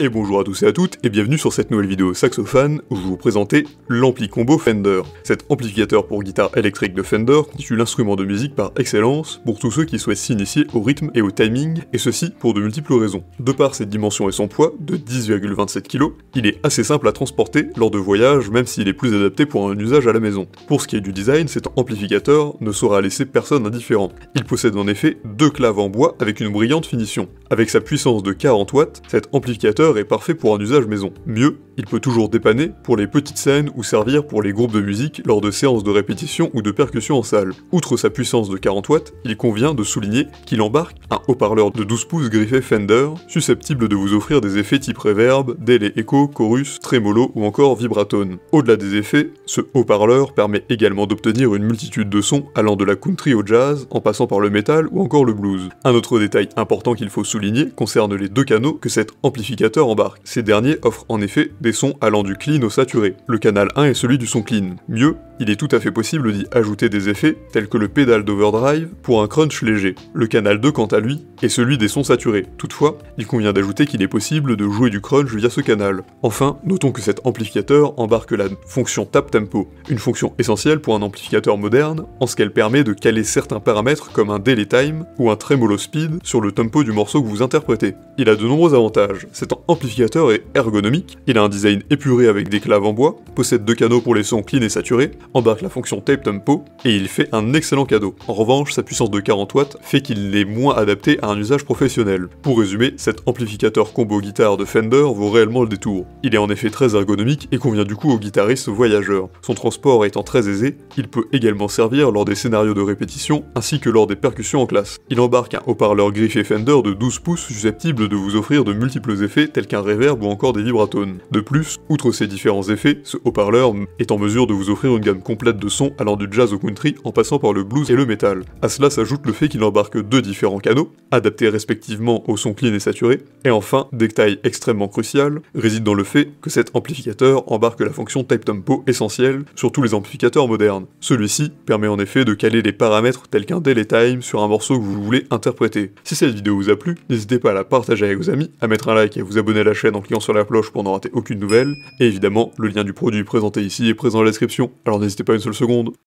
Et bonjour à tous et à toutes, et bienvenue sur cette nouvelle vidéo saxophone où je vais vous présenter l'ampli combo Fender. Cet amplificateur pour guitare électrique de Fender constitue l'instrument de musique par excellence pour tous ceux qui souhaitent s'initier au rythme et au timing, et ceci pour de multiples raisons. De par ses dimensions et son poids, de 10,27 kg, il est assez simple à transporter lors de voyages, même s'il est plus adapté pour un usage à la maison. Pour ce qui est du design, cet amplificateur ne saura laisser personne indifférent. Il possède en effet deux claves en bois avec une brillante finition. Avec sa puissance de 40 watts, cet amplificateur est parfait pour un usage maison. Mieux, il peut toujours dépanner pour les petites scènes ou servir pour les groupes de musique lors de séances de répétition ou de percussion en salle. Outre sa puissance de 40 watts, il convient de souligner qu'il embarque un haut-parleur de 12 pouces griffé Fender, susceptible de vous offrir des effets type reverb, delay echo, chorus, tremolo ou encore vibratone. Au-delà des effets, ce haut-parleur permet également d'obtenir une multitude de sons allant de la country au jazz, en passant par le metal ou encore le blues. Un autre détail important qu'il faut souligner concerne les deux canaux que cet amplificateur embarque. Ces derniers offrent en effet des sons allant du clean au saturé. Le canal 1 est celui du son clean. Mieux, il est tout à fait possible d'y ajouter des effets tels que le pédale d'overdrive pour un crunch léger. Le canal 2 quant à lui est celui des sons saturés. Toutefois, il convient d'ajouter qu'il est possible de jouer du crunch via ce canal. Enfin, notons que cet amplificateur embarque la fonction tap tempo, une fonction essentielle pour un amplificateur moderne en ce qu'elle permet de caler certains paramètres comme un delay time ou un tremolo speed sur le tempo du morceau que vous interprétez. Il a de nombreux avantages. Cet amplificateur est ergonomique, il a un design épuré avec des claves en bois, possède deux canaux pour les sons clean et saturés, embarque la fonction tape tempo, et il fait un excellent cadeau. En revanche, sa puissance de 40 watts fait qu'il est moins adapté à un usage professionnel. Pour résumer, cet amplificateur combo guitare de Fender vaut réellement le détour. Il est en effet très ergonomique et convient du coup aux guitaristes voyageurs. Son transport étant très aisé, il peut également servir lors des scénarios de répétition ainsi que lors des percussions en classe. Il embarque un haut-parleur griffé Fender de 12 pouces susceptible de vous offrir de multiples effets tels qu'un reverb ou encore des vibratones. De plus, outre ces différents effets, ce haut-parleur est en mesure de vous offrir une gamme complète de sons allant du jazz au country en passant par le blues et le metal. À cela s'ajoute le fait qu'il embarque deux différents canaux, adaptés respectivement au son clean et saturé, et enfin, détail extrêmement crucial, réside dans le fait que cet amplificateur embarque la fonction type tempo essentielle sur tous les amplificateurs modernes. Celui-ci permet en effet de caler les paramètres tels qu'un delay time sur un morceau que vous voulez interpréter. Si cette vidéo vous a plu, n'hésitez pas à la partager avec vos amis, à mettre un like et à vous abonner à la chaîne en cliquant sur la cloche pour n'en rater aucune nouvelle, et évidemment, le lien du produit présenté ici est présent dans la description, alors n'hésitez pas une seule seconde.